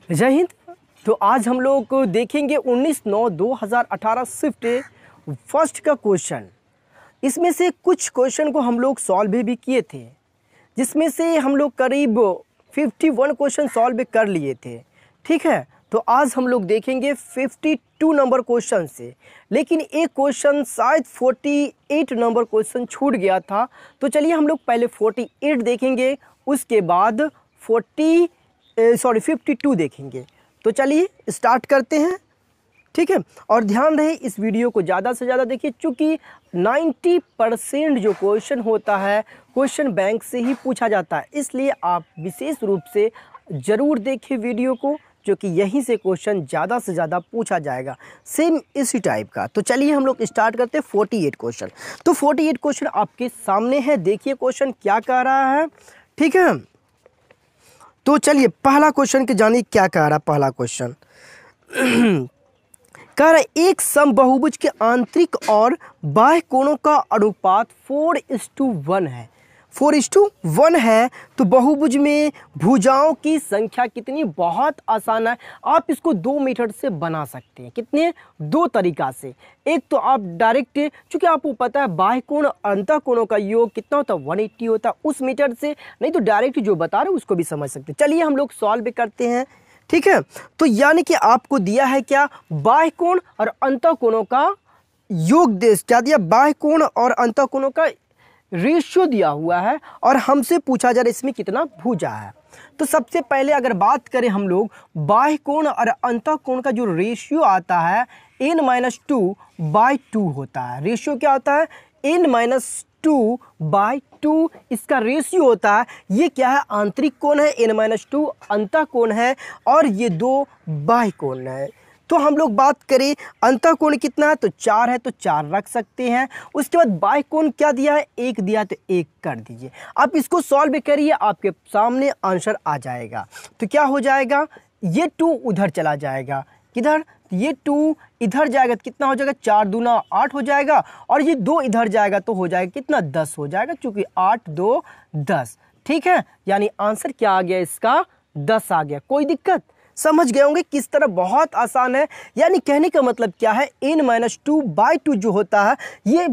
जय हिंद। तो आज हम लोग देखेंगे 19/9/2018 शिफ्ट फर्स्ट का क्वेश्चन। इसमें से कुछ क्वेश्चन को हम लोग सॉल्व भी किए थे, जिसमें से हम लोग करीब 51 क्वेश्चन सॉल्व कर लिए थे। ठीक है, तो आज हम लोग देखेंगे 52 नंबर क्वेश्चन से, लेकिन एक क्वेश्चन शायद 48 नंबर क्वेश्चन छूट गया था। तो चलिए हम लोग पहले 48 देखेंगे, उसके बाद 52 देखेंगे। तो चलिए स्टार्ट करते हैं। ठीक है, और ध्यान रहे इस वीडियो को ज़्यादा से ज़्यादा देखिए, क्योंकि 90% जो क्वेश्चन होता है क्वेश्चन बैंक से ही पूछा जाता है, इसलिए आप विशेष रूप से ज़रूर देखें वीडियो को, जो कि यहीं से क्वेश्चन ज़्यादा से ज़्यादा पूछा जाएगा, सेम इसी टाइप का। तो चलिए हम लोग स्टार्ट करते हैं 48 क्वेश्चन। तो 48 क्वेश्चन आपके सामने है, देखिए क्वेश्चन क्या कह रहा है। ठीक है, तो चलिए पहला क्वेश्चन के जानिए क्या कह रहा है। पहला क्वेश्चन कह रहा है एक समबाहुभुज के आंतरिक और बाह्य कोणों का अनुपात 4:1 है। 4:1 है, तो बहुभुज में भुजाओं की संख्या कितनी? बहुत आसान है, आप इसको 2 मेथड से बना सकते हैं। कितने? 2 तरीका से। एक तो आप डायरेक्ट, चूंकि आपको पता है बाह्य कोण अंतः कोणों का योग कितना होता है, 180 होता है, उस मेथड से, नहीं तो डायरेक्ट जो बता रहे उसको भी समझ सकते हैं। चलिए हम लोग सॉल्व करते हैं। ठीक है, तो यानी कि आपको दिया है क्या? बाह्य कोण और अंतः कोणों का योग देश क्या दिया? बाह्य कोण और अंतः कोणों का रेशियो दिया हुआ है, और हमसे पूछा जा रहा है इसमें कितना भुजा है। तो सबसे पहले अगर बात करें हम लोग, बाह्य कोण और अंतः कोण का जो रेशियो आता है n-2/2 होता है। रेशियो क्या होता है? n-2/2 इसका रेशियो होता है। ये क्या है? आंतरिक कोण है, n-2 अंतः कोण है, और ये 2 बाह्य कोण है। तो हम लोग बात करें अंतः कोण कितना है, तो 4 है, तो 4 रख सकते हैं। उसके बाद बाह्य कोण क्या दिया है? 1 दिया है, तो 1 कर दीजिए। आप इसको सॉल्व करिए, आपके सामने आंसर आ जाएगा। तो क्या हो जाएगा? ये 2 उधर चला जाएगा, किधर? ये 2 इधर जाएगा तो कितना हो जाएगा? 4 दूना 8 हो जाएगा, और ये 2 इधर जाएगा तो हो जाएगा कितना? 10 हो जाएगा, क्योंकि 8 2 10। ठीक है, यानी आंसर क्या आ गया इसका? 10 आ गया। कोई दिक्कत? समझ गए होंगे किस तरह, बहुत आसान है। यानी कहने का मतलब क्या है, n-2/2 जो होता है ये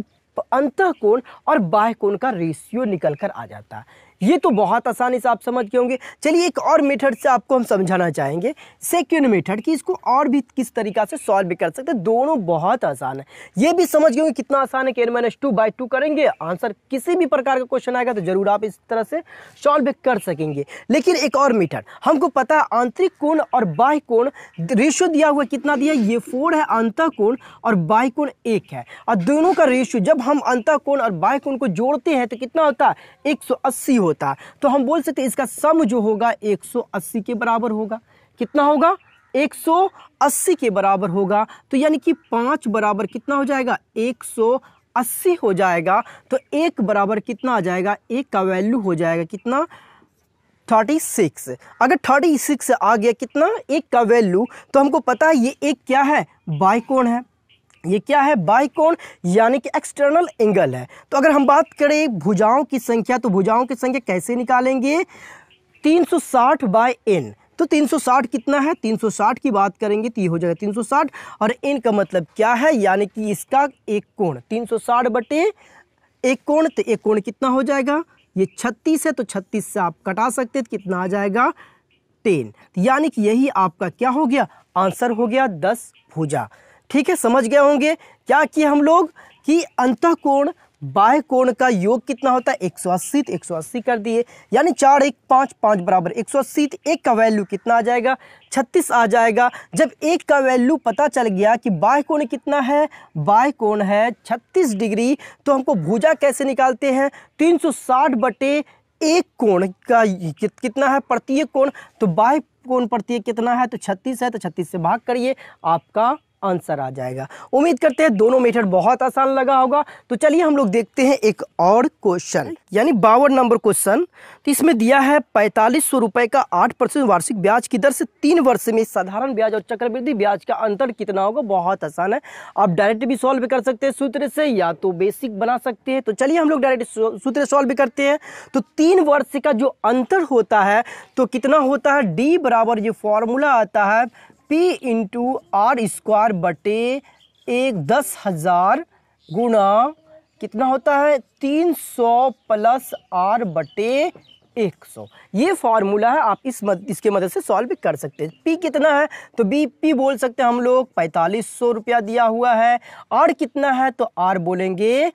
अंतः कोण और बाह्य कोण का रेशियो निकल कर आ जाता है। ये तो बहुत आसानी से आप समझ गए होंगे। चलिए एक और मेथड से आपको हम समझाना चाहेंगे, सेकंड मेथड, कि इसको और भी किस तरीका से सॉल्व कर सकते हैं। दोनों बहुत आसान है। ये भी समझ गए होंगे कितना आसान है कि n-2/2 करेंगे, आंसर किसी भी प्रकार का क्वेश्चन आएगा तो जरूर आप इस तरह से सॉल्व कर सकेंगे। लेकिन एक और मेथड, हमको पता है आंतरिक कोण और बाह्य कोण रेशियो दिया हुआ, कितना दिया? ये 4 है अंतः कोण, और बाह्य कोण 1 है, और दोनों का रेशियो जब हम अंतः कोण और बाह्य कोण को जोड़ते हैं तो कितना होता है? 180 होता है। तो हम बोल सकते हैं इसका सम जो होगा 180 के बराबर होगा। कितना होगा? 180 के बराबर होगा। तो यानी कि 5 बराबर कितना हो जाएगा? 180 हो जाएगा। तो 1 बराबर कितना आ जाएगा? 1 का वैल्यू हो जाएगा कितना? 36। अगर 36 आ गया कितना? 1 का वैल्यू, तो हमको पता है ये एक क्या है? बाह्य कोण है। ये क्या है? बाह्य कोण, यानी कि एक्सटर्नल एंगल है। तो अगर हम बात करें भुजाओं की संख्या, तो भुजाओं की संख्या कैसे निकालेंगे? 360/n। तो 360 कितना है? 360 की बात करेंगे तो ये हो जाएगा 360, और n का मतलब क्या है? यानी कि इसका एक कोण, 360/1 कोण, तो एक कोण कितना हो जाएगा? ये 36 है, तो 36 से आप कटा सकते हैं, तो कितना आ जाएगा? 10। यानी कि यही आपका क्या हो गया? आंसर हो गया 10 भुजा। ठीक है, समझ गए होंगे क्या किया हम लोग, कि अंतः कोण बाह्य कोण का योग कितना होता है? 180, तो 180 कर दिए। यानी 4 1 5 5 बराबर 180, तो 1 का वैल्यू कितना आ जाएगा? 36 आ जाएगा। जब 1 का वैल्यू पता चल गया कि बाह्य कोण कितना है, बाह्य कोण है 36 डिग्री, तो हमको भुजा कैसे निकालते हैं? 360/1 कोण का कितना है? प्रत्येक कोण, तो बाह्य कोण प्रत्येक कितना है? तो 36 है, तो 36 से भाग करिए, आपका आंसर आ जाएगा। उम्मीद करते हैं दोनों मेथड बहुत आसान लगा होगा। तो चलिए हम लोग देखते हैं एक और क्वेश्चन, यानी 52 नंबर क्वेश्चन। तो इसमें दिया है 4500 रुपये का 8% वार्षिक ब्याज की दर से 3 वर्ष में साधारण ब्याज और चक्रवृद्धि ब्याज का अंतर कितना होगा। बहुत आसान है, आप डायरेक्ट भी सॉल्व कर सकते हैं सूत्र से, या तो बेसिक बना सकते हैं। तो चलिए हम लोग डायरेक्ट सूत्र सॉल्व करते हैं। तो 3 वर्ष का जो अंतर होता है तो कितना होता है, डी बराबर ये फॉर्मूला आता है P इंटू आर स्क्वायर बटे 10,000 गुणा कितना होता है 300 प्लस आर बटे 100। ये फॉर्मूला है, आप इसके मदद से सॉल्व कर सकते हैं। P कितना है तो P बोल सकते हैं हम लोग 4500 रुपया दिया हुआ है। R कितना है तो R बोलेंगे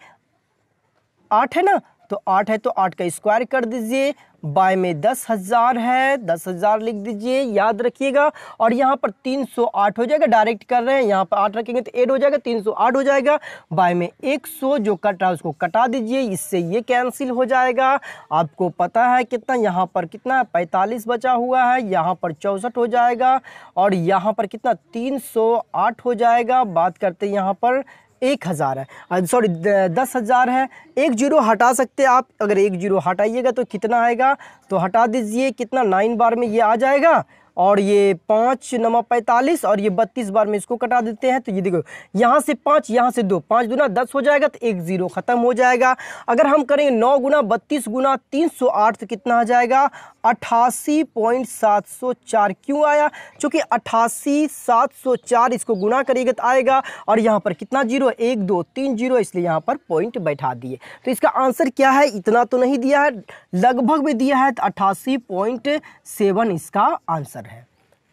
8 है ना, तो 8 है तो 8 का स्क्वायर कर दीजिए, बाय में 10,000 है, 10,000 लिख दीजिए, याद रखिएगा। और यहाँ पर 308 हो जाएगा, डायरेक्ट कर रहे हैं, यहाँ पर 8 रखेंगे तो 8 हो जाएगा, 308 हो जाएगा, बाय में 100 जो कट रहा है उसको कटा दीजिए, इससे ये कैंसिल हो जाएगा। आपको पता है कितना, यहाँ पर कितना 45 बचा हुआ है, यहाँ पर 64 हो जाएगा, और यहाँ पर कितना 308 हो जाएगा। बात करते हैं यहाँ पर 1000 है, सॉरी 10,000 है। 1 जीरो हटा सकते हैं आप, अगर 1 जीरो हटाइएगा तो कितना आएगा, तो हटा दीजिए, कितना 9 बार में ये आ जाएगा, और ये 5 9 45, और ये 32 बार में इसको कटा देते हैं। तो ये देखो यहाँ से 5, यहाँ से 2, 5 दूना 10 हो जाएगा, तो 1 जीरो खत्म हो जाएगा। अगर हम करेंगे 9 गुना 32 गुना 308 तो कितना आ जाएगा 88.704। क्यों आया, क्योंकि 88,704 इसको गुना करिएगा तो आएगा, और यहाँ पर कितना जीरो 1 2 3 जीरो, इसलिए यहाँ पर पॉइंट बैठा दिए। तो इसका आंसर क्या है, इतना तो नहीं दिया है, लगभग में दिया है, तो 88.7 इसका आंसर है।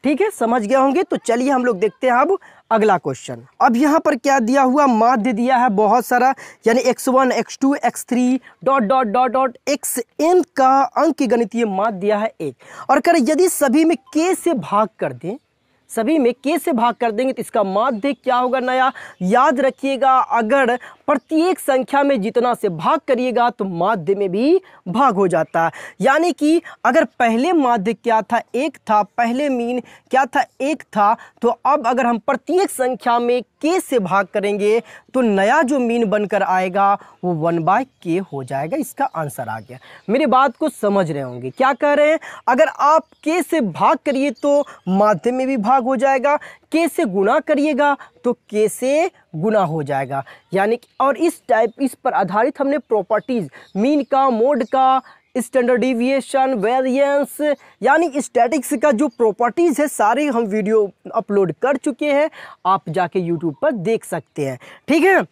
ठीक है, समझ गए होंगे। तो चलिए हम लोग देखते हैं अब अगला क्वेश्चन। अब यहाँ पर क्या दिया हुआ, माध्य दिया है बहुत सारा, यानी x1 x2 x3 dot dot dot dot xn का अंक गणितीय माध्य दिया है 1, और करें यदि सभी में k से भाग कर दें, सभी में k से भाग कर देंगे तो इसका माध्य क्या होगा नया। याद रखिएगा, अगर प्रत्येक संख्या में जितना से भाग करिएगा तो माध्य में भी भाग हो जाता है। यानी कि अगर पहले माध्य क्या था 1 था, पहले मीन क्या था 1 था, तो अब अगर हम प्रत्येक संख्या में k से भाग करेंगे तो नया जो मीन बनकर आएगा वो 1/k हो जाएगा। इसका आंसर आ गया। मेरी बात को समझ रहे होंगे, क्या कह रहे हैं, अगर आप k से भाग करिए तो माध्य में भी भाग हो जाएगा, k से गुणा करिएगा तो k से गुना हो जाएगा। यानी और इस पर आधारित हमने प्रॉपर्टीज मीन का, मोड का, स्टैंडर्ड डिविएशन, वेरिएंस, यानी स्टैटिक्स का जो प्रॉपर्टीज है सारे हम वीडियो अपलोड कर चुके हैं, आप जाके यूट्यूब पर देख सकते हैं। ठीक है,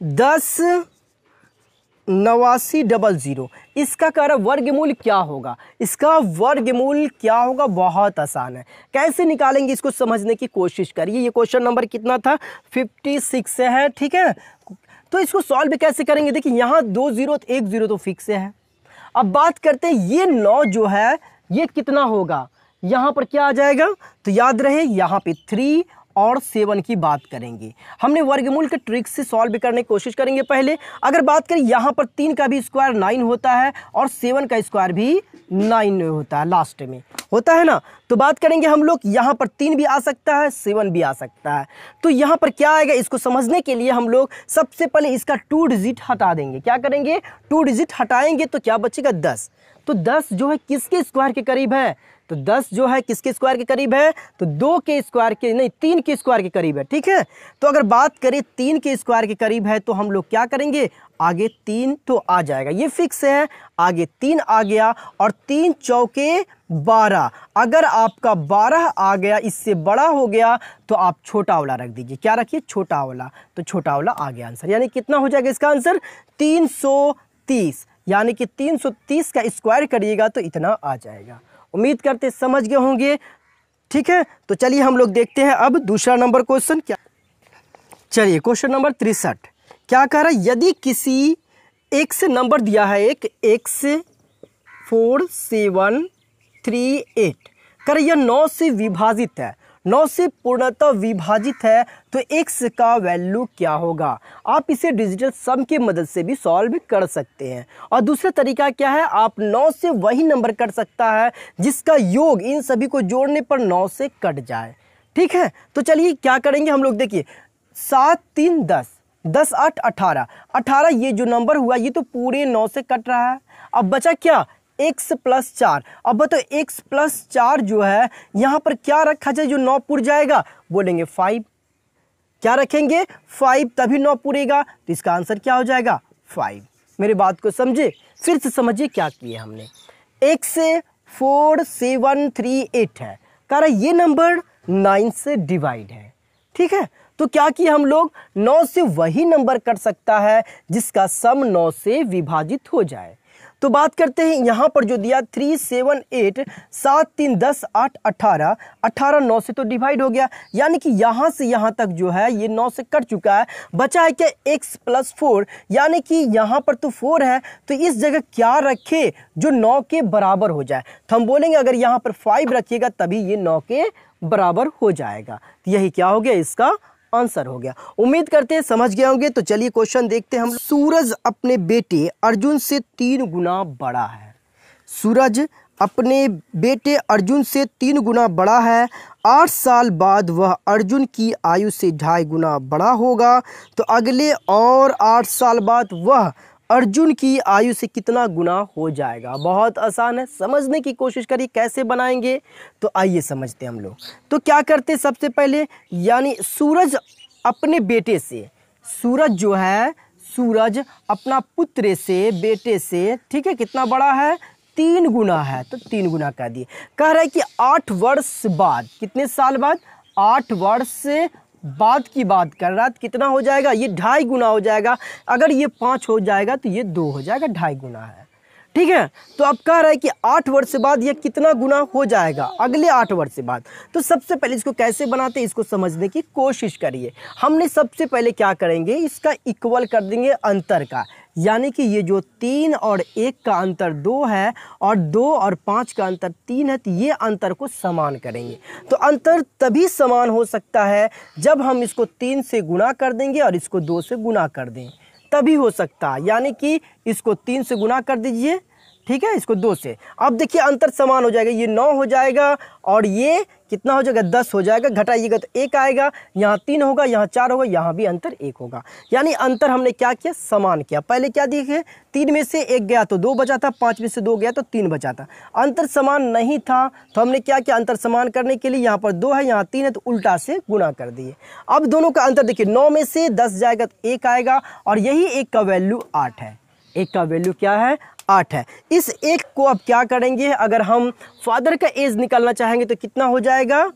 108900, इसका कह रहा वर्गमूल क्या होगा, इसका वर्गमूल क्या होगा, बहुत आसान है। कैसे निकालेंगे इसको समझने की कोशिश करिए। ये क्वेश्चन नंबर कितना था 56 है। ठीक है, तो इसको सॉल्व कैसे करेंगे, देखिए यहाँ 2 जीरो 1 जीरो तो फिक्स है। अब बात करते हैं ये 9 जो है ये कितना होगा, यहाँ पर क्या आ जाएगा, तो याद रहे यहाँ पे 3 और 7 की बात करेंगे। हमने वर्गमूल के ट्रिक से सॉल्व करने की कोशिश करेंगे पहले। अगर बात करें यहाँ पर 3 का भी स्क्वायर 9 होता है और 7 का स्क्वायर भी 9 होता है, लास्ट में होता है ना। तो बात करेंगे हम लोग, यहाँ पर 3 भी आ सकता है, 7 भी आ सकता है। तो यहाँ पर क्या आएगा, इसको समझने के लिए हम लोग सबसे पहले इसका 2 डिजिट हटा देंगे। क्या करेंगे, 2 डिजिट हटाएंगे तो क्या बचेगा 10। तो 10 जो है किसके स्क्वायर के करीब है, तो 10 जो है किसके स्क्वायर के करीब है, तो 2 के स्क्वायर के नहीं 3 के स्क्वायर के करीब है। ठीक है, तो अगर बात करें 3 के स्क्वायर के करीब है तो हम लोग क्या करेंगे, आगे 3 तो आ जाएगा, ये फिक्स है, आगे 3 आ गया, और 3 चौके 12। अगर आपका 12 आ गया, इससे बड़ा हो गया तो आप छोटा वाला रख दीजिए। क्या रखिए, छोटा वाला, तो छोटा वाला आ गया आंसर। यानी कितना हो जाएगा इसका आंसर 330, यानी कि 330 का स्क्वायर करिएगा तो इतना आ जाएगा। उम्मीद करते समझ गए होंगे। ठीक है, तो चलिए हम लोग देखते हैं अब दूसरा नंबर क्वेश्चन क्या। चलिए क्वेश्चन नंबर 63 क्या कह रहा है, यदि किसी x नंबर दिया है एक x4738 कर यह 9 से विभाजित है, 9 से पूर्णतः विभाजित है, तो x का वैल्यू क्या होगा। आप इसे डिजिटल सम की मदद से भी सॉल्व कर सकते हैं। और दूसरा तरीका क्या है, आप 9 से वही नंबर कट सकता है जिसका योग इन सभी को जोड़ने पर 9 से कट जाए। ठीक है, तो चलिए क्या करेंगे हम लोग, देखिए 7 3 10, 10 8 18, 18 ये जो नंबर हुआ ये तो पूरे 9 से कट रहा है। अब बचा क्या, x प्लस 4। अब बताओ x प्लस 4 जो है यहाँ पर क्या रखा जाए जो 9 पुर जाएगा, बोलेंगे 5। क्या रखेंगे, 5, तभी 9 पुरेगा, तो इसका आंसर क्या हो जाएगा, 5। मेरी बात को समझे, फिर से समझिए क्या किए हमने। x से 4 7 3 8 है, कह रहा ये नंबर 9 से डिवाइड है। ठीक है, तो क्या किया हम लोग, 9 से वही नंबर कट सकता है जिसका सम 9 से विभाजित हो जाए। तो बात करते हैं यहाँ पर जो दिया 3 7 8, 7 3 10 8 18, 18 9 से तो डिवाइड हो गया, यानी कि यहाँ से यहाँ तक जो है ये 9 से कट चुका है। बचा है क्या, x प्लस 4, यानी कि यहाँ पर तो 4 है, तो इस जगह क्या रखे जो 9 के बराबर हो जाए। तो हम बोलेंगे अगर यहाँ पर 5 रखिएगा तभी ये 9 के बराबर हो जाएगा। तो यही क्या हो गया, इसका आंसर हो गया। उम्मीद करते हैं समझ गए होंगे। तो चलिए क्वेश्चन देखते हैं हम। सूरज अपने बेटे अर्जुन से 3 गुना बड़ा है। सूरज अपने बेटे अर्जुन से 3 गुना बड़ा है। 8 साल बाद वह अर्जुन की आयु से 2.5 गुना बड़ा होगा। तो अगले और 8 साल बाद वह अर्जुन की आयु से कितना गुना हो जाएगा। बहुत आसान है, समझने की कोशिश करिए कैसे बनाएंगे। तो आइए समझते हैं हम लोग। तो क्या करते हैं सबसे पहले, यानी सूरज अपने बेटे से, सूरज जो है, सूरज अपना पुत्र से, बेटे से, ठीक है, कितना बड़ा है, 3 गुना है, तो 3 गुना कह दिए। कह रहा है कि 8 वर्ष बाद, कितने साल बाद, 8 वर्ष बाद की बात कर रहा है, कितना हो जाएगा, ये 2.5 गुना हो जाएगा। अगर ये 5 हो जाएगा तो ये 2 हो जाएगा, 2.5 गुना है। ठीक है, तो अब कह रहा है कि 8 वर्ष बाद ये कितना गुना हो जाएगा, अगले 8 वर्ष बाद। तो सबसे पहले इसको कैसे बनाते हैं, इसको समझने की कोशिश करिए। हमने सबसे पहले क्या करेंगे, इसका इक्वल कर देंगे अंतर का, यानी कि ये जो 3 और 1 का अंतर 2 है और 2 और 5 का अंतर 3 है, तो ये अंतर को समान करेंगे। तो अंतर तभी समान हो सकता है जब हम इसको 3 से गुना कर देंगे और इसको 2 से गुना कर दें, तभी हो सकता है। यानी कि इसको 3 से गुना कर दीजिए, ठीक है, इसको 2 से। अब देखिए अंतर समान हो जाएगा, ये 9 हो जाएगा और ये कितना हो जाएगा, 10 हो जाएगा। घटाइएगा तो 1 आएगा, यहाँ 3 होगा, यहाँ 4 होगा, यहाँ भी अंतर 1 होगा। यानी अंतर हमने क्या किया, समान किया। पहले क्या देखे, 3 में से 1 गया तो 2 बचा था, 5 में से 2 गया तो 3 बचा था। अंतर समान नहीं था तो हमने क्या किया, अंतर समान करने के लिए यहाँ पर 2 है, यहाँ 3 है, तो उल्टा से गुना कर दिए। अब दोनों का अंतर देखिए, 9 में से 10 जाएगा तो 1 आएगा और यही 1 का वैल्यू 8 है। 1 का वैल्यू क्या है, 8 है। इस 1 को अब क्या करेंगे, अगर हम फादर का एज निकालना चाहेंगे तो कितना हो जाएगा,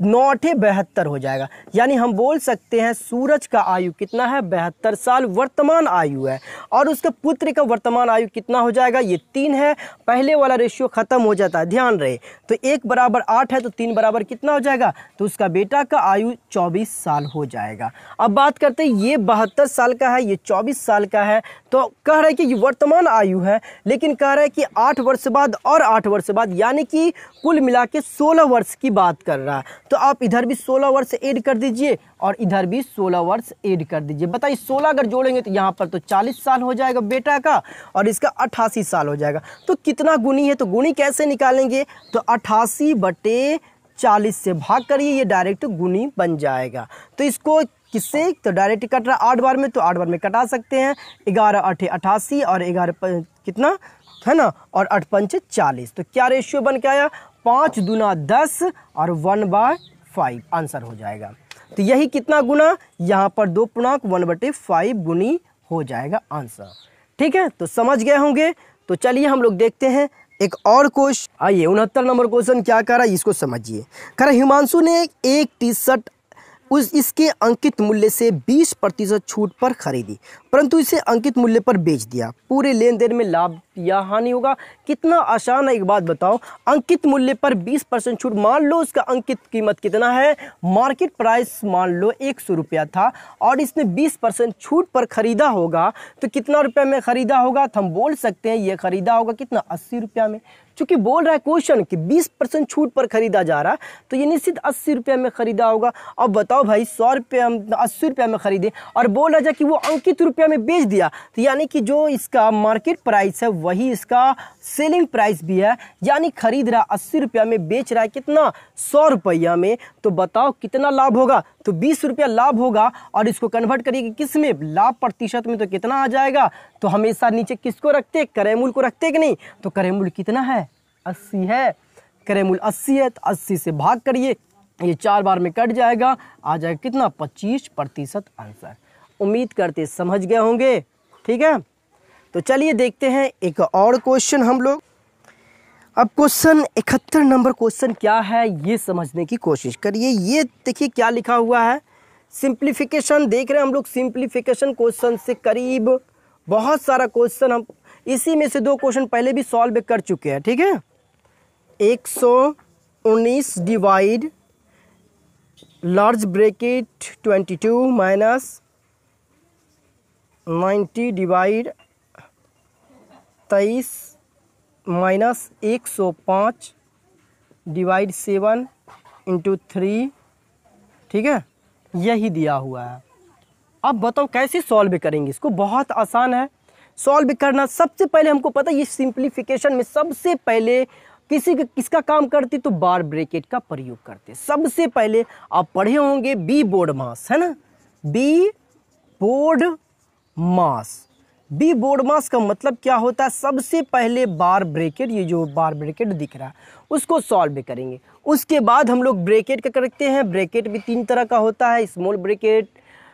9 8 72 हो जाएगा। यानी हम बोल सकते हैं सूरज का आयु कितना है, 72 साल वर्तमान आयु है। और उसके पुत्र का वर्तमान आयु कितना हो जाएगा, ये 3 है। पहले वाला रेशियो खत्म हो जाता है, ध्यान रहे। तो 1 बराबर 8 है तो 3 बराबर कितना हो जाएगा, तो उसका बेटा का आयु 24 साल हो जाएगा। अब बात करते हैं, ये 72 साल का है, ये 24 साल का है। तो कह रहा है कि ये वर्तमान आयु है, लेकिन कह रहा है कि 8 वर्ष बाद और 8 वर्ष बाद, यानी कि कुल मिला के 16 वर्ष की बात कर रहा है। तो आप इधर भी 16 वर्ष ऐड कर दीजिए और इधर भी 16 वर्ष ऐड कर दीजिए। बताइए 16 अगर जोड़ेंगे तो यहाँ पर तो 40 साल हो जाएगा बेटा का और इसका 88 साल हो जाएगा। तो कितना गुनी है, तो गुनी कैसे निकालेंगे, तो 88/40 से भाग करिए, ये डायरेक्ट गुनी बन जाएगा। तो इसको किससे, तो डायरेक्ट कट रहा 8 बार में, तो 8 बार में कटा सकते हैं। 11 8 88 और 11 कितना है ना, और 8 5 40। तो क्या रेशियो बन के आया, 5 दूना 10 और 1/5 आंसर हो जाएगा। तो यही कितना गुना, यहाँ पर 2 पूर्णांक 1/5 गुनी हो जाएगा आंसर। ठीक है, तो समझ गए होंगे। तो चलिए हम लोग देखते हैं एक और क्वेश्चन। आइए 69 नंबर क्वेश्चन क्या कर रहा है, इसको समझिए। कह रहा हिमांशु ने एक टी-शर्ट इसके अंकित मूल्य से 20% छूट पर खरीदी, परंतु इसे अंकित मूल्य पर बेच दिया। पूरे लेन देन में लाभ या हानि होगा। कितना आसान है, एक बात बताओ, अंकित मूल्य पर 20% छूट। मान लो उसका अंकित कीमत कितना है, मार्केट प्राइस मान लो 100 रुपया था और इसने 20% छूट पर खरीदा होगा, तो कितना रुपये में खरीदा होगा, तो हम बोल सकते हैं ये खरीदा होगा कितना, 80 रुपया में। चूंकि बोल रहा है क्वेश्चन कि 20% छूट पर खरीदा जा रहा है, तो ये निश्चित 80 रुपये में खरीदा होगा। अब बताओ भाई 100 रुपये हम 80 रुपये में खरीदे और बोल रहा है कि वो अंकित रुपये में बेच दिया, तो यानी कि जो इसका मार्केट प्राइस है वही इसका सेलिंग प्राइस भी है, यानी खरीद रहा 80 रुपये में, बेच रहा है कितना 100 रुपया में। तो बताओ कितना लाभ होगा, तो 20 रुपया लाभ होगा। और इसको कन्वर्ट करिए किस में, लाभ प्रतिशत में, तो कितना आ जाएगा। तो हमेशा नीचे किसको रखते, क्रय मूल्य को रखते कि नहीं, तो क्रय मूल्य कितना है 80 है, क्रय मूल्य 80 है, तो 80 से भाग करिए, ये 4 बार में कट जाएगा, आ जाएगा कितना 25% आंसर। उम्मीद करते समझ गए होंगे, ठीक है। तो चलिए देखते हैं एक और क्वेश्चन हम लोग। अब क्वेश्चन 71 नंबर क्वेश्चन क्या है ये समझने की कोशिश करिए। ये देखिए क्या लिखा हुआ है, सिंप्लीफिकेशन देख रहे हैं हम लोग। सिंप्लीफिकेशन क्वेश्चन से करीब बहुत सारा क्वेश्चन, हम इसी में से 2 क्वेश्चन पहले भी सॉल्व कर चुके हैं, ठीक है। 119 divide large bracket 22 minus 90 divide 23 minus 105 divide 7 into 3, ठीक है, यही दिया हुआ है। अब बताओ कैसे सॉल्व करेंगे इसको। बहुत आसान है सॉल्व करना। सबसे पहले हमको पता है ये सिंप्लीफिकेशन में सबसे पहले किसका काम करते, तो बार ब्रैकेट का प्रयोग करते। सबसे पहले आप पढ़े होंगे बी बोर्ड मास, है ना, बी बोर्ड मास। बी बोर्ड मास का मतलब क्या होता है, सबसे पहले बार ब्रैकेट, ये जो बार ब्रैकेट दिख रहा है उसको सॉल्व करेंगे। उसके बाद हम लोग ब्रैकेट का करते हैं। ब्रैकेट भी 3 तरह का होता है, small bracket,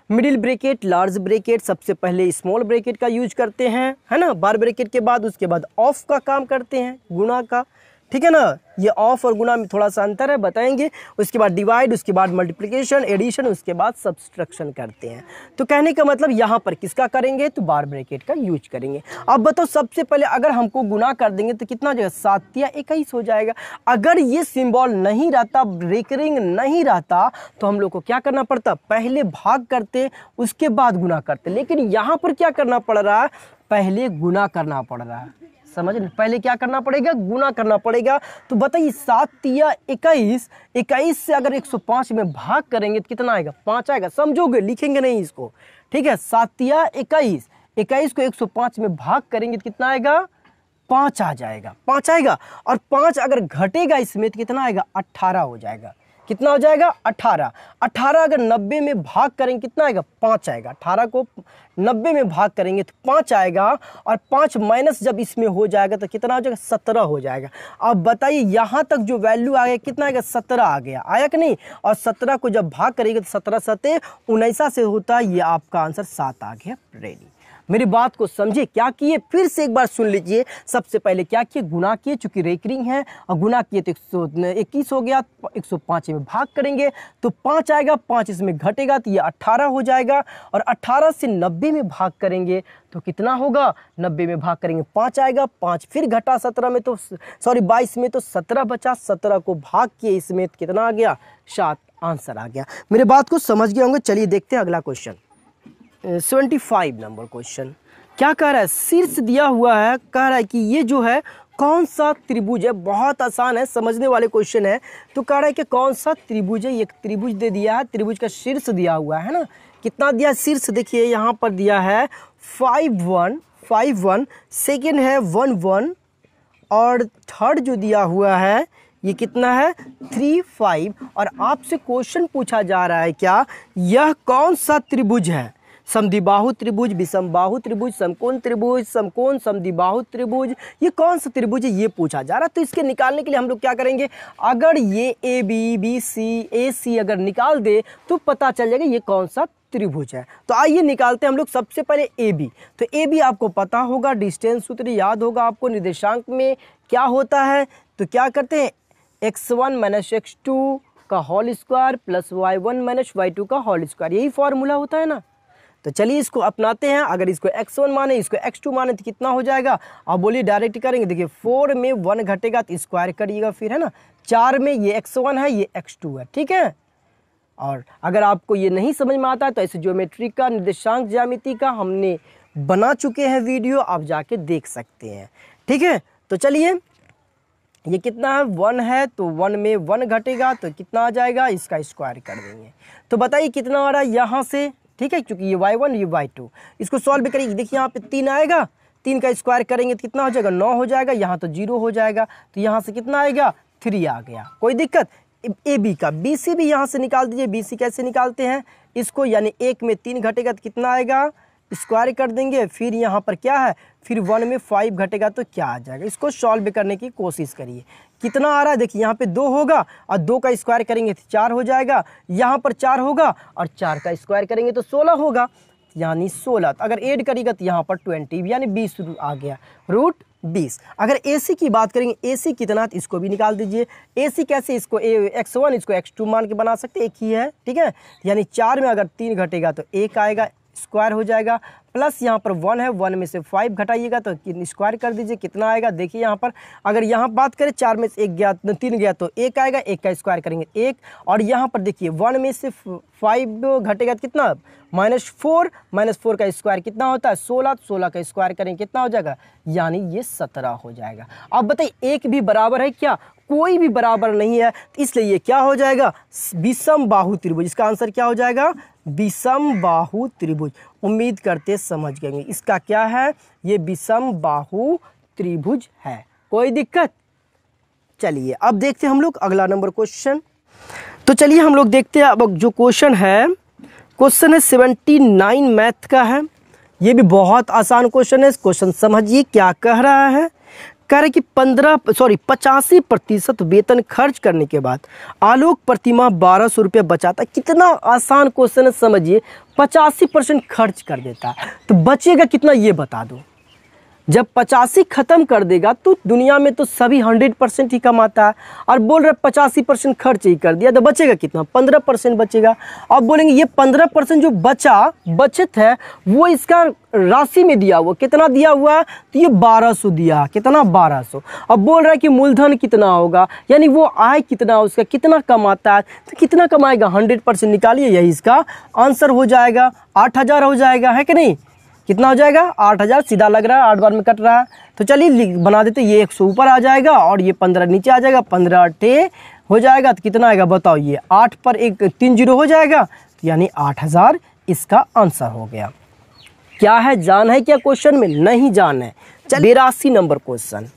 middle bracket, large bracket. सबसे पहले स्मॉल ब्रैकेट का यूज करते हैं, है ना, बार ब्रैकेट के बाद। उसके बाद ऑफ का काम करते हैं, गुणा का, ठीक है ना। ये ऑफ और गुणा में थोड़ा सा अंतर है, बताएंगे। उसके बाद डिवाइड, उसके बाद मल्टीप्लिकेशन, एडिशन, उसके बाद सब्सट्रैक्शन करते हैं। तो कहने का मतलब यहाँ पर किसका करेंगे, तो बार ब्रैकेट का यूज करेंगे। अब बताओ सबसे पहले अगर हमको गुणा कर देंगे तो कितना हो जाएगा, 7 या 21 हो जाएगा। अगर ये सिंबल नहीं रहता, रेकरिंग नहीं रहता, तो हम लोग को क्या करना पड़ता, पहले भाग करते उसके बाद गुणा करते। लेकिन यहाँ पर क्या करना पड़ रहा है, पहले गुणा करना पड़ रहा है। समझ, पहले क्या करना पड़ेगा, गुणा करना पड़ेगा। तो बताइए 7 या 21, 21 से अगर 105 में भाग करेंगे तो कितना आएगा, 5 आएगा। समझोगे, लिखेंगे नहीं इसको, ठीक है। 7 या 21, 21 को 105 में भाग करेंगे तो कितना आएगा, 5 आ जाएगा, 5 आएगा। और 5 अगर घटेगा इसमें तो कितना आएगा, 18 हो जाएगा। कितना हो जाएगा, 18। 18 अगर 90 में भाग करेंगे कितना आएगा, 5 आएगा। 18 को 90 में भाग करेंगे तो 5 आएगा। और 5 माइनस जब इसमें हो जाएगा तो कितना हो जाएगा, 17 हो जाएगा। अब बताइए यहाँ तक जो वैल्यू आ गया कितना आएगा, 17 आ गया, आया कि नहीं। और 17 को जब भाग करेंगे तो 17 सते 19 से होता है, ये आपका आंसर 7 आ गया। रेडी, मेरी बात को समझे, क्या किए फिर से एक बार सुन लीजिए। सबसे पहले क्या किए, गुना किए, चूंकि रेकरिंग है, और गुना किए तो 121 हो गया, 105 में भाग करेंगे तो 5 आएगा। 5 इसमें घटेगा तो ये 18 हो जाएगा। और 18 से 90 में भाग करेंगे तो कितना होगा, 90 में भाग करेंगे 5 आएगा। 5 फिर घटा 17 में, तो सॉरी 22 में, तो 17 बचा। 17 को भाग किए इसमें तो कितना आ गया, 7 आंसर आ गया। मेरे बात को समझ गए होंगे। चलिए देखते हैं अगला क्वेश्चन। 75 नंबर क्वेश्चन क्या कह रहा है, शीर्ष दिया हुआ है, कह रहा है कि ये जो है कौन सा त्रिभुज है। बहुत आसान है, समझने वाले क्वेश्चन है। तो कह रहा है कि कौन सा त्रिभुज है। एक त्रिभुज दे दिया है, त्रिभुज का शीर्ष दिया हुआ है ना, कितना दिया शीर्ष, देखिए यहाँ पर दिया है 5 1, सेकेंड है 1 1, और थर्ड जो दिया हुआ है ये कितना है 3 5। और आपसे क्वेश्चन पूछा जा रहा है क्या, यह कौन सा त्रिभुज है, समद्विबाहु त्रिभुज, विषमबाहु त्रिभुज, समकोण त्रिभुज, समकोण समद्विबाहु त्रिभुज, ये कौन सा त्रिभुज है ये पूछा जा रहा है। तो इसके निकालने के लिए हम लोग क्या करेंगे, अगर ये ए बी सी ए सी अगर निकाल दे तो पता चल जाएगा ये कौन सा त्रिभुज है। तो आइए निकालते हैं हम लोग। सबसे पहले ए बी, तो ए बी आपको पता होगा, डिस्टेंस सूत्र याद होगा आपको, निर्देशांक में क्या होता है। तो क्या करते हैं, x1 माइनस x2 का whole square plus y1 minus y2 का होल स्क्वायर, यही फॉर्मूला होता है ना। तो चलिए इसको अपनाते हैं। अगर इसको x1 माने, इसको x2 माने तो कितना हो जाएगा, आप बोलिए डायरेक्ट करेंगे। देखिए 4 में 1 घटेगा तो स्क्वायर करिएगा फिर, है ना। 4 में ये x1 है, ये x2 है, ठीक है। और अगर आपको ये नहीं समझ में आता है तो ऐसे ज्योमेट्री का, निर्देशांक ज्यामिति का हमने बना चुके हैं वीडियो, आप जाके देख सकते हैं, ठीक है। तो चलिए ये कितना है 1 है, तो 1 में 1 घटेगा तो कितना आ जाएगा, इसका स्क्वायर कर देंगे। तो बताइए कितना आ रहा है यहाँ से, ठीक है, क्योंकि ये y1 ये y2, इसको सॉल्व करेंगे। देखिए यहाँ पे 3 आएगा, 3 का स्क्वायर करेंगे तो कितना हो जाएगा, 9 हो जाएगा, यहाँ तो 0 हो जाएगा, तो यहाँ से कितना आएगा, 3 आ गया। कोई दिक्कत। ए बी का बी सी भी यहाँ से निकाल दीजिए। बी सी कैसे निकालते हैं इसको, यानी 1 में 3 घटेगा तो कितना आएगा, स्क्वायर कर देंगे। फिर यहाँ पर क्या है, फिर 1 में 5 घटेगा तो क्या आ जाएगा। इसको सॉल्व करने की कोशिश करिए। कितना आ रहा है, देखिए यहाँ पे 2 होगा और 2 का स्क्वायर करेंगे तो 4 हो जाएगा, यहाँ पर 4 होगा और 4 का स्क्वायर करेंगे तो 16 होगा, यानी 16। अगर ऐड करेगा तो यहाँ पर 20 यानी 20 आ गया, रूट 20। अगर AC की बात करेंगे, AC कितना, तो इसको भी निकाल दीजिए। AC कैसे, इसको x1 इसको x2 मान के बना सकते, एक ही है, ठीक है। यानी 4 में अगर 3 घटेगा तो 1 आएगा, स्क्वायर हो जाएगा, प्लस यहाँ पर 1 है, 1 में से 5 घटाइएगा तो स्क्वायर कर दीजिए, कितना आएगा। देखिए यहाँ पर अगर यहाँ बात करें 4 में से 1 गया, 3 गया तो 1 आएगा, 1 का स्क्वायर करेंगे 1, और यहाँ पर देखिए 1 में से 5 घटेगा तो कितना, -4, -4 का स्क्वायर कितना होता है 16, 16 का स्क्वायर करेंगे कितना हो जाएगा, यानी ये 17 हो जाएगा। अब बताइए एक भी बराबर है क्या, कोई भी बराबर नहीं है, तो इसलिए ये क्या हो जाएगा, विषम बाहु त्रिभुज। इसका आंसर क्या हो जाएगा, विषम बाहु त्रिभुज। उम्मीद करते समझ गए। इसका क्या है, ये विषम बाहु त्रिभुज है। कोई दिक्कत। चलिए अब देखते हैं हम लोग अगला नंबर क्वेश्चन। तो चलिए हम लोग देखते हैं अब जो क्वेश्चन है 79 मैथ का है। ये भी बहुत आसान क्वेश्चन है। क्वेश्चन समझिए क्या कह रहा है। कह रहे कि 85% वेतन खर्च करने के बाद आलोक प्रतिमा 1200 रुपये बचाता। कितना आसान क्वेश्चन है, समझिए। 85% खर्च कर देता है तो बचेगा कितना, ये बता दो। जब 85 खत्म कर देगा तो दुनिया में तो सभी 100% ही कमाता है, और बोल रहे 85% खर्च ही कर दिया तो बचेगा कितना, 15% बचेगा। अब बोलेंगे ये 15% जो बचत है वो इसका राशि में दिया हुआ, कितना दिया हुआ है, तो ये 1200 दिया, कितना 1200। अब बोल रहा है कि मूलधन कितना होगा, यानी वो आय कितना, उसका कितना कमाता है, तो कितना कमाएगा, 100% निकालिए, यही इसका आंसर हो जाएगा। 8000 हो जाएगा, है कि नहीं। कितना हो जाएगा, 8000। सीधा लग रहा है, 8 बार में कट रहा है, तो चलिए बना देते। ये 100 ऊपर आ जाएगा और ये 15 नीचे आ जाएगा, 15 8 हो जाएगा तो कितना आएगा बताओ। ये 8 पर 1 3 0 हो जाएगा, तो यानी 8000 इसका आंसर हो गया। क्या है, जान है क्या क्वेश्चन में, नहीं जान है। चलिए 82 नंबर क्वेश्चन।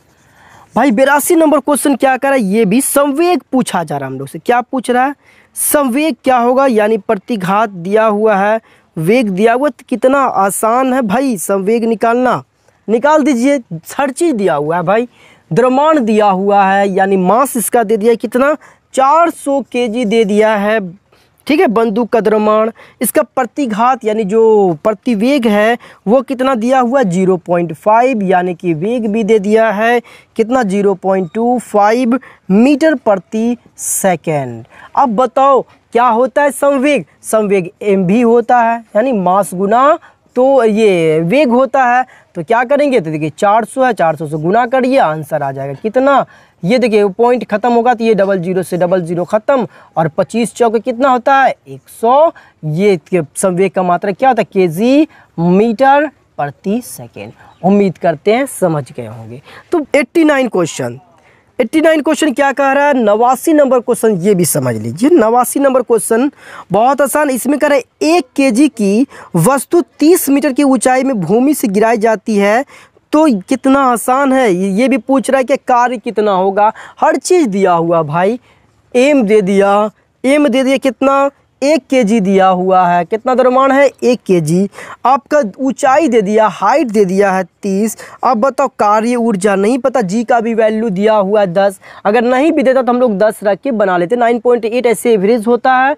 भाई 82 नंबर क्वेश्चन क्या कर रहा है, ये भी संवेग पूछा जा रहा है हम लोग से। क्या पूछ रहा है, संवेग क्या होगा, यानी प्रतिघात दिया हुआ है, वेग दिया हुआ, तो कितना आसान है भाई संवेग निकालना। निकाल दीजिए, हर चीज़ दिया हुआ है भाई। द्रव्यमान दिया हुआ है, यानी मास इसका दे दिया है कितना, 400 kg दे दिया है, ठीक है, बंदूक का द्रव्यमान। इसका प्रतिघात यानी जो प्रतिवेग है वो कितना दिया हुआ, 0.5, यानी कि वेग भी दे दिया है कितना, 0.25 मीटर प्रति सेकेंड। अब बताओ क्या होता है संवेग, संवेग mv होता है, यानी मास गुना तो ये वेग होता है। तो क्या करेंगे, तो देखिए 400 है, 400 से गुना करिए, आंसर आ जाएगा कितना। ये देखिए पॉइंट खत्म होगा तो ये 00 से 00 खत्म, और 25 चौके कितना होता है 100। ये संवेग का मात्रा क्या होता है, kg मीटर प्रति सेकेंड। उम्मीद करते हैं समझ गए होंगे। तो 89 क्वेश्चन क्या कह रहा है, 89 नंबर क्वेश्चन ये भी समझ लीजिए। 89 नंबर क्वेश्चन बहुत आसान। इसमें कह रहा है 1 kg की वस्तु 30 मीटर की ऊंचाई में भूमि से गिराई जाती है, तो कितना आसान है। ये भी पूछ रहा है कि कार्य कितना होगा, हर चीज़ दिया हुआ भाई। एम दे दिया कितना, 1 kg दिया हुआ है, कितना द्रव्यमान है 1 kg। आपका ऊंचाई दे दिया, हाइट दे दिया है 30। अब बताओ कार्य ऊर्जा नहीं पता, जी का भी वैल्यू दिया हुआ है 10। अगर नहीं भी देता तो हम लोग 10 रख के बना लेते। 9.8 ऐसे एवरेज होता है,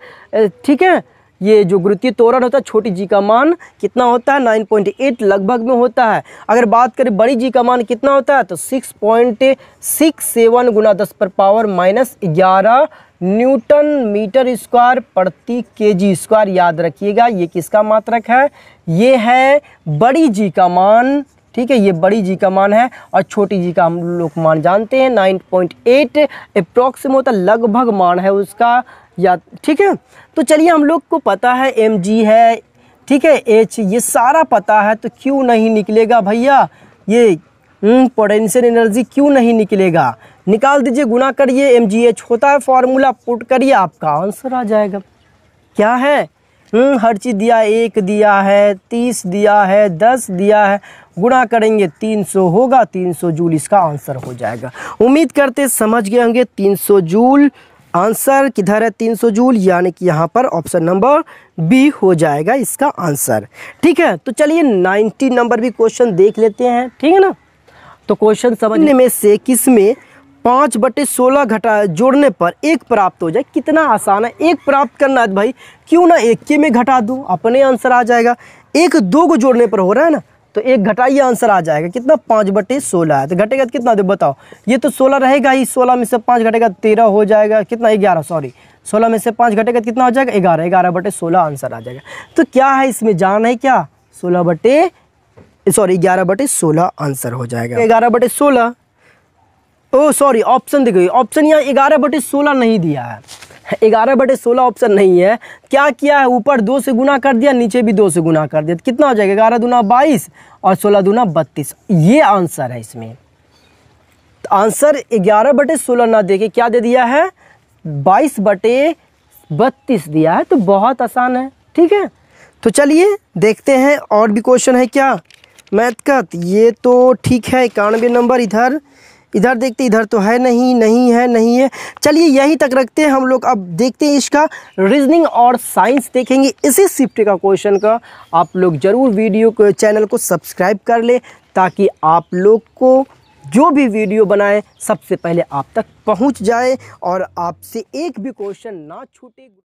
ठीक है। ये जो गुरुत्वीय त्वरण होता है, छोटी जी का मान कितना होता है, 9.8 लगभग में होता है। अगर बात करें बड़ी जी का मान कितना होता है, तो 6.67 गुना 10⁻⁻11 न्यूटन मीटर स्क्वायर प्रति kg स्क्वायर। याद रखिएगा ये किसका मात्रक है, ये है बड़ी जी का मान, ठीक है। ये बड़ी जी का मान है, और छोटी जी का हम लोग मान जानते हैं 9.8 अप्रॉक्सिमेट होता, लगभग मान है उसका, या ठीक है। तो चलिए हम लोग को पता है mg है, ठीक है, h ये सारा पता है, तो क्यों नहीं निकलेगा भैया ये पोटेंशियल एनर्जी, क्यों नहीं निकलेगा। निकाल दीजिए, गुना करिए, mgh होता है फॉर्मूला, पुट करिए, आपका आंसर आ जाएगा। क्या है? हर चीज़ दिया, 1 दिया है, 30 दिया है, 10 दिया है, गुणा करेंगे 300 होगा, 300 जूल इसका आंसर हो जाएगा। उम्मीद करते समझ गए होंगे 300 जूल। आंसर किधर है? 300 जूल, यानी कि यहाँ पर ऑप्शन नंबर बी हो जाएगा इसका आंसर। ठीक है, तो चलिए 90 नंबर भी क्वेश्चन देख लेते हैं। ठीक है ना, तो क्वेश्चन समझने में से किसमें 5/16 घटा जोड़ने पर 1 प्राप्त हो जाए, कितना आसान है। 1 प्राप्त करना है भाई, क्यों ना 1 के में घटा दूं, अपने आंसर आ जाएगा। 1 2 को जोड़ने पर हो रहा है ना, तो 1 घटाइए, आंसर आ जाएगा कितना, 5/16 है। तो घटेगा तो कितना दे बताओ, ये तो 16 रहेगा ही, 16 में से 5 घटेगा 13 हो जाएगा, कितना 11, सॉरी 16 में से 5 घटेगा कितना हो जाएगा 11, 11/16 आंसर आ जाएगा। तो क्या है इसमें जान है क्या, 11/16 आंसर हो जाएगा। 11/16, ओ सॉरी ऑप्शन देखिए, ऑप्शन यहाँ 11/16 नहीं दिया है, 11/16 ऑप्शन नहीं है। क्या किया है, ऊपर 2 से गुना कर दिया, नीचे भी 2 से गुना कर दिया, तो कितना हो जाएगा 11 दूना 22 और 16 दूना 32, ये आंसर है इसमें। तो आंसर 11/16 ना देके क्या दे दिया है, 22/32 दिया है, तो बहुत आसान है। ठीक है, तो चलिए देखते हैं और भी क्वेश्चन है क्या मैथ का। ये तो ठीक है, 91 नंबर इधर देखते, इधर तो है नहीं है। चलिए यहीं तक रखते हैं हम लोग। अब देखते हैं इसका रीजनिंग और साइंस देखेंगे इसी शिफ्ट का क्वेश्चन का। आप लोग ज़रूर वीडियो को, चैनल को सब्सक्राइब कर ले, ताकि आप लोग को जो भी वीडियो बनाए सबसे पहले आप तक पहुंच जाए और आपसे एक भी क्वेश्चन ना छूटे।